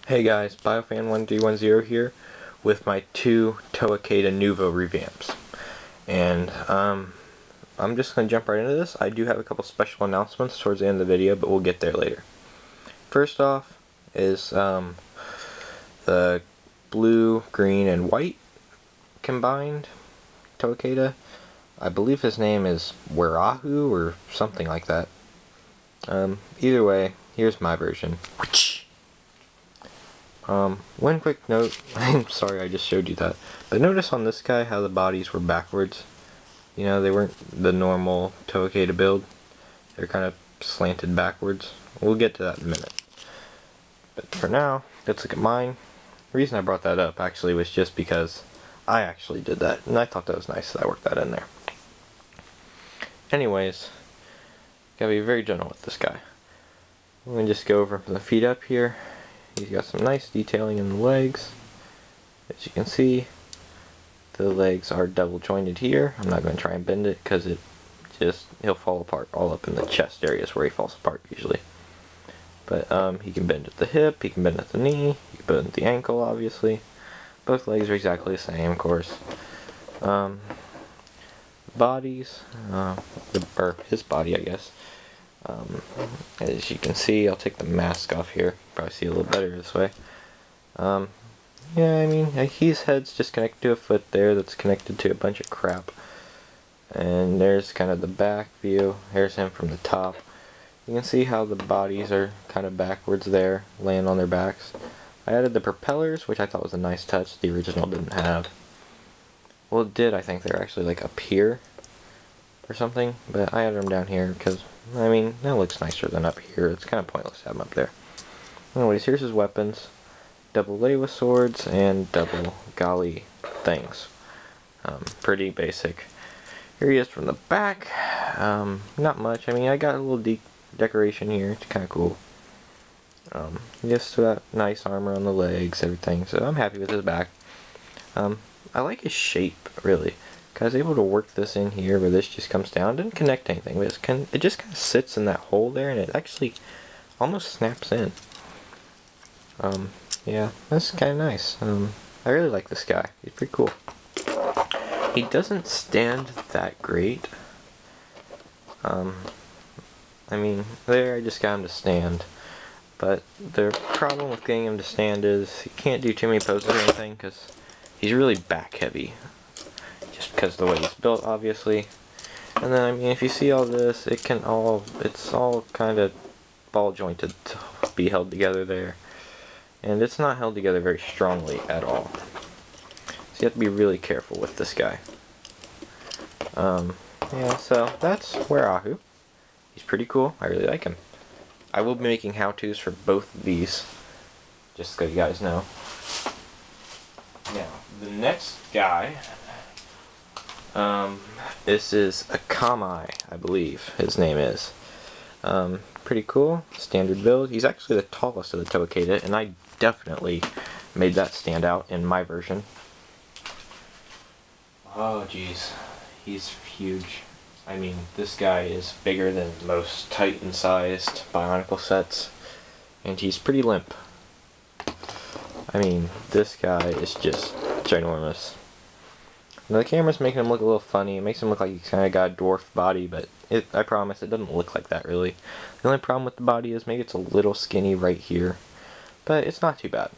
Hey guys, Biofan1310 here with my two kaita nuva revamps. And I'm just going to jump right into this. I do have a couple special announcements towards the end of the video, but we'll get there later. First off is the blue, green, and white combined kaita. I believe his name is wairuha or something like that. Either way, here's my version. One quick note, I'm sorry I just showed you that, but notice on this guy how the bodies were backwards. You know, they weren't the normal kaita build. They're kind of slanted backwards. We'll get to that in a minute. But for now, let's look at mine. The reason I brought that up actually was just because I actually did that, and I thought that was nice that I worked that in there. Anyways, gotta be very gentle with this guy. I'm gonna just go over from the feet up here. He's got some nice detailing in the legs. As you can see, the legs are double jointed here. I'm not going to try and bend it because he'll fall apart all up in the chest areas where he falls apart usually. But he can bend at the hip, he can bend at the knee, he can bend at the ankle obviously. Both legs are exactly the same, of course. Bodies, or his body I guess. As you can see, I'll take the mask off here. Probably see a little better this way. Yeah, I mean, his head's just connected to a foot there that's connected to a bunch of crap. And there's kind of the back view. Here's him from the top. You can see how the bodies are kind of backwards there, laying on their backs. I added the propellers, which I thought was a nice touch the original didn't have. Well, it did, I think they're actually like up here or something, but I added them down here because, I mean, that looks nicer than up here. It's kind of pointless to have them up there. Anyways, here's his weapons. Double wairuha swords and double gali things. Pretty basic. Here he is from the back. Not much. I mean, I got a little decoration here. It's kind of cool. Just that nice armor on the legs, everything. So I'm happy with his back. I like his shape, really. I was able to work this in here where this just comes down. It didn't connect anything, but it just kind of sits in that hole there and it actually almost snaps in. Yeah, that's kind of nice. I really like this guy. He's pretty cool. He doesn't stand that great. I mean, there I just got him to stand. But the problem with getting him to stand is he can't do too many poses or anything because he's really back heavy. Just because of the way he's built, obviously. And then, I mean, if you see all this, it's all kind of ball jointed to be held together there. And it's not held together very strongly at all. So you have to be really careful with this guy. Yeah, so that's wairuha. He's pretty cool. I really like him. I will be making how-tos for both of these, just so you guys know. Now, the next guy, this is Akamai, I believe his name is. Pretty cool, standard build. He's actually the tallest of the kaita, and I definitely made that stand out in my version. Oh jeez, he's huge. I mean, this guy is bigger than most Titan-sized Bionicle sets, and he's pretty limp. I mean, this guy is just ginormous. Now, the camera's making him look a little funny. It makes him look like he's kind of got a dwarf body, but I promise it doesn't look like that really. The only problem with the body is maybe it's a little skinny right here, but it's not too bad.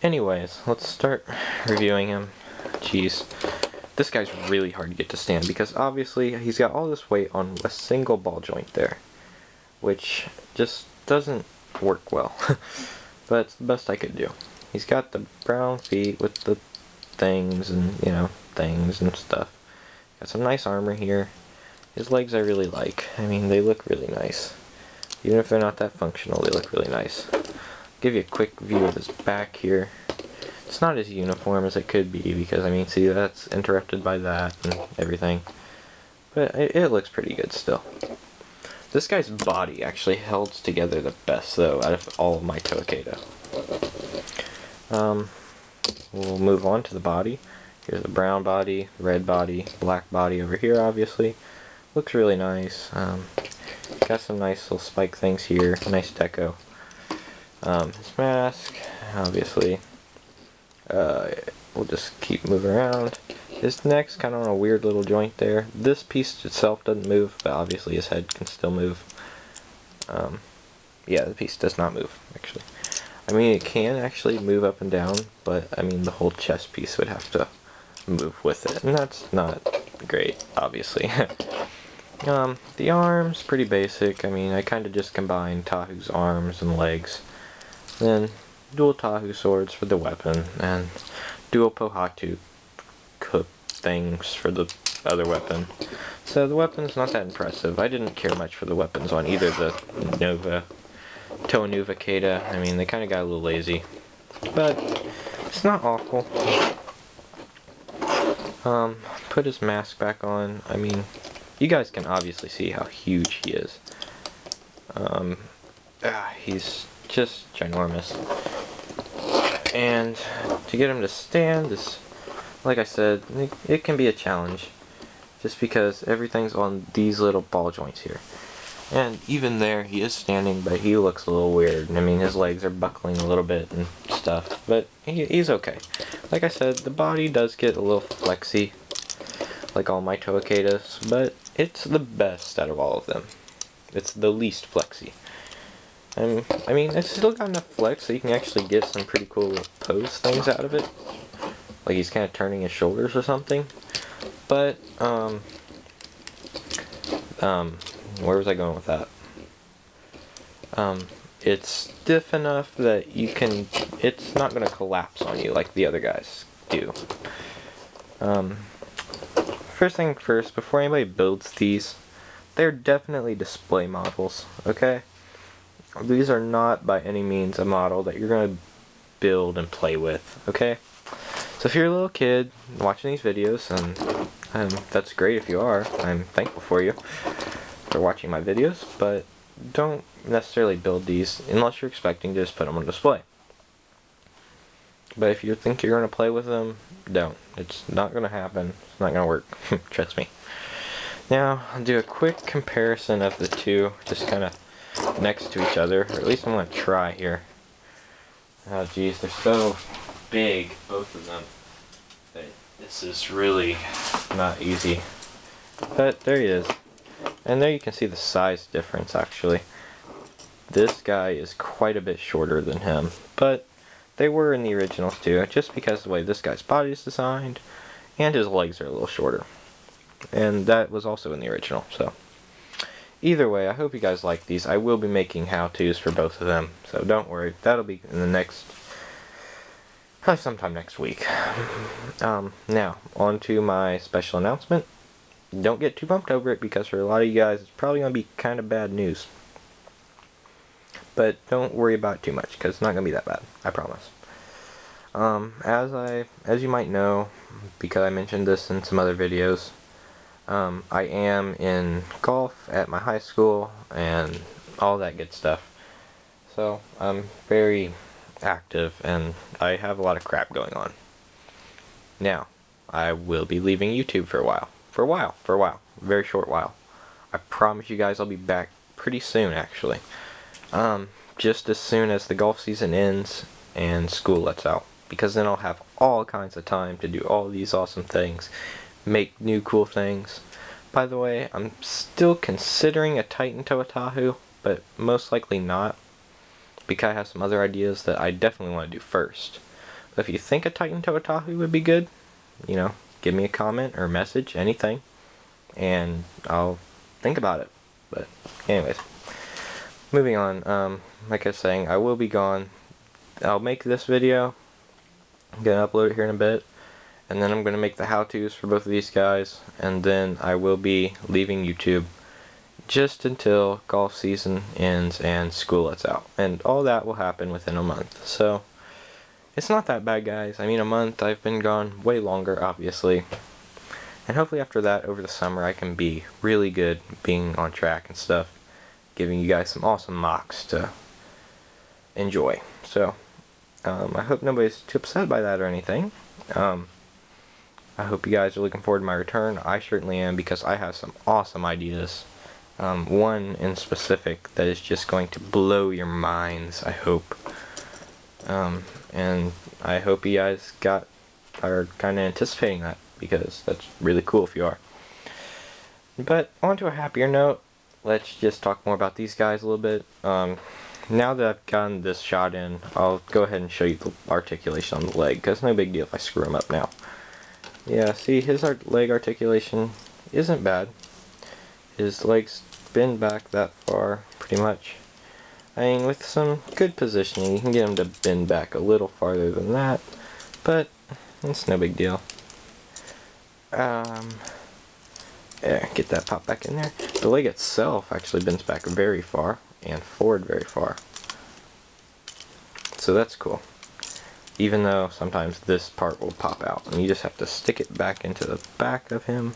Anyways, let's start reviewing him. Jeez. This guy's really hard to get to stand because obviously he's got all this weight on a single ball joint there, which just doesn't work well. But it's the best I could do. He's got the brown feet with the things and, you know, things and stuff. Got some nice armor here. His legs I really like. I mean, they look really nice. Even if they're not that functional, they look really nice. Give you a quick view of his back here. It's not as uniform as it could be because, I mean, see, that's interrupted by that and everything. But it looks pretty good still. This guy's body actually held together the best, though, out of all of my kaita. We'll move on to the body. Here's the brown body, red body, black body over here, obviously. Looks really nice. Got some nice little spike things here, nice deco. His mask, obviously. We'll just keep moving around. His neck's kind of on a weird little joint there. This piece itself doesn't move, but obviously his head can still move. Yeah, the piece does not move, actually. I mean, it can actually move up and down, but I mean, the whole chest piece would have to move with it, and that's not great, obviously. The arms, pretty basic. I mean, I kind of just combined Tahu's arms and legs. Then, dual Tahu swords for the weapon, and dual Pohatu cook things for the other weapon. So the weapon's not that impressive. I didn't care much for the weapons on either the nuva, nuva kaita. I mean, they kind of got a little lazy, but it's not awful. Put his mask back on. I mean, you guys can obviously see how huge he is. He's just ginormous. And to get him to stand is, like I said, it can be a challenge. Just because everything's on these little ball joints here. And even there, he is standing, but he looks a little weird. I mean, his legs are buckling a little bit and stuff, but he's okay. Like I said, the body does get a little flexy, like all my Toakaitas, but it's the best out of all of them. It's the least flexy. And, I mean, it's still got enough flex so you can actually get some pretty cool pose things out of it. Like he's kind of turning his shoulders or something. But, where was I going with that? It's stiff enough that you can, it's not going to collapse on you like the other guys do. First thing first, before anybody builds these, they're definitely display models, okay? These are not by any means a model that you're going to build and play with, okay? So if you're a little kid watching these videos, and that's great if you are, I'm thankful for you for watching my videos, but don't necessarily build these unless you're expecting to just put them on display. But if you think you're going to play with them, don't. It's not going to happen. It's not going to work. Trust me. Now, I'll do a quick comparison of the two, just kind of next to each other, or at least I'm going to try here. Oh geez, they're so big, both of them, that this is really not easy. But there he is. And there you can see the size difference, actually. This guy is quite a bit shorter than him, but they were in the originals too, just because of the way this guy's body is designed, and his legs are a little shorter. And that was also in the original, so. Either way, I hope you guys like these. I will be making how-tos for both of them, so don't worry. That'll be in the next, probably sometime next week. Now, on to my special announcement. Don't get too pumped over it, because for a lot of you guys, it's probably going to be kind of bad news. But don't worry about it too much, because it's not going to be that bad. I promise. As you might know, because I mentioned this in some other videos, I am in golf at my high school, and all that good stuff. So, I'm very active, and I have a lot of crap going on. Now, I will be leaving YouTube for a while. For a while. Very short while. I promise you guys I'll be back pretty soon, actually. Just as soon as the golf season ends and school lets out. Because then I'll have all kinds of time to do all these awesome things. Make new cool things. By the way, I'm still considering a Titan to a Tahu, but most likely not. Because I have some other ideas that I definitely want to do first. But if you think a Titan to a Tahu would be good, you know, give me a comment or a message, anything, and I'll think about it. But anyways, moving on. Like I was saying, I will be gone. I'll make this video. I'm gonna upload it here in a bit, and then I'm gonna make the how-tos for both of these guys, and then I will be leaving YouTube just until golf season ends and school lets out, and all that will happen within a month. So it's not that bad, guys. I mean, a month. I've been gone way longer, obviously. And hopefully after that, over the summer, I can be really good being on track and stuff. Giving you guys some awesome mocks to enjoy. So, I hope nobody's too upset by that or anything. I hope you guys are looking forward to my return. I certainly am, because I have some awesome ideas. One in specific that is just going to blow your minds, I hope. And I hope you guys are kind of anticipating that, because that's really cool if you are. But on to a happier note, let's just talk more about these guys a little bit. Now that I've gotten this shot in, I'll go ahead and show you the articulation on the leg, because no big deal if I screw him up now. Yeah, see, his leg articulation isn't bad. His legs bend back that far, pretty much. I mean, with some good positioning, you can get him to bend back a little farther than that, but it's no big deal. Yeah, get that pop back in there. The leg itself actually bends back very far and forward very far. So that's cool. Even though sometimes this part will pop out, and you just have to stick it back into the back of him,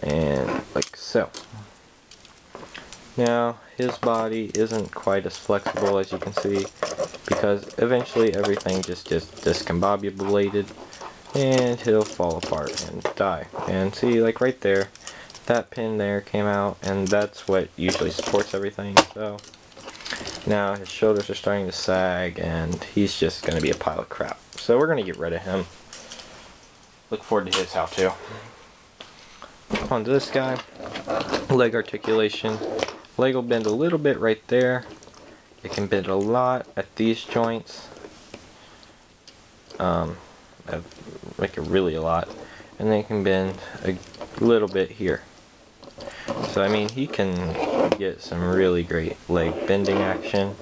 and like so. Now, his body isn't quite as flexible as you can see, because eventually everything just gets discombobulated, and he'll fall apart and die. And see, like right there, that pin there came out, and that's what usually supports everything. So now his shoulders are starting to sag, and he's just going to be a pile of crap. So we're going to get rid of him. Look forward to his how-to. On to this guy. Leg articulation. Leg will bend a little bit right there. It can bend a lot at these joints. Like really a lot. And then it can bend a little bit here. So I mean, he can get some really great leg bending action.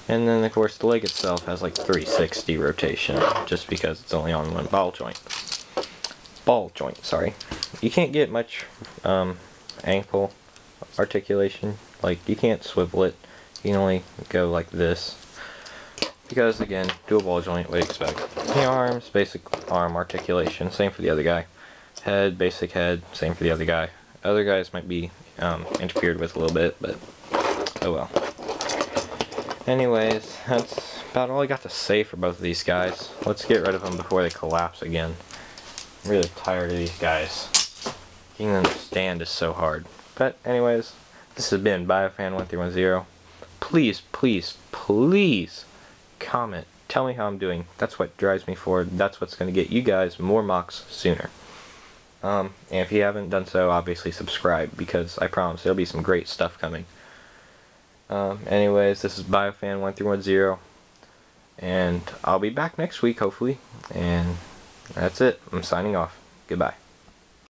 And then of course the leg itself has like 360 rotation, just because it's only on one ball joint. Sorry. You can't get much ankle articulation. Like, you can't swivel it. You can only go like this. Because again, dual ball joint, what do you expect? The arms, basic arm articulation, same for the other guy. Head, basic head, same for the other guy. Other guys might be interfered with a little bit, but oh well. Anyways, that's about all I got to say for both of these guys. Let's get rid of them before they collapse again. I'm really tired of these guys. Getting them to stand is so hard. But anyways, this has been Biofan1310. Please, please, please comment. Tell me how I'm doing. That's what drives me forward. That's what's going to get you guys more mocks sooner. And if you haven't done so, obviously subscribe, because I promise there'll be some great stuff coming. Anyways, this is Biofan1310, and I'll be back next week, hopefully. And that's it. I'm signing off. Goodbye.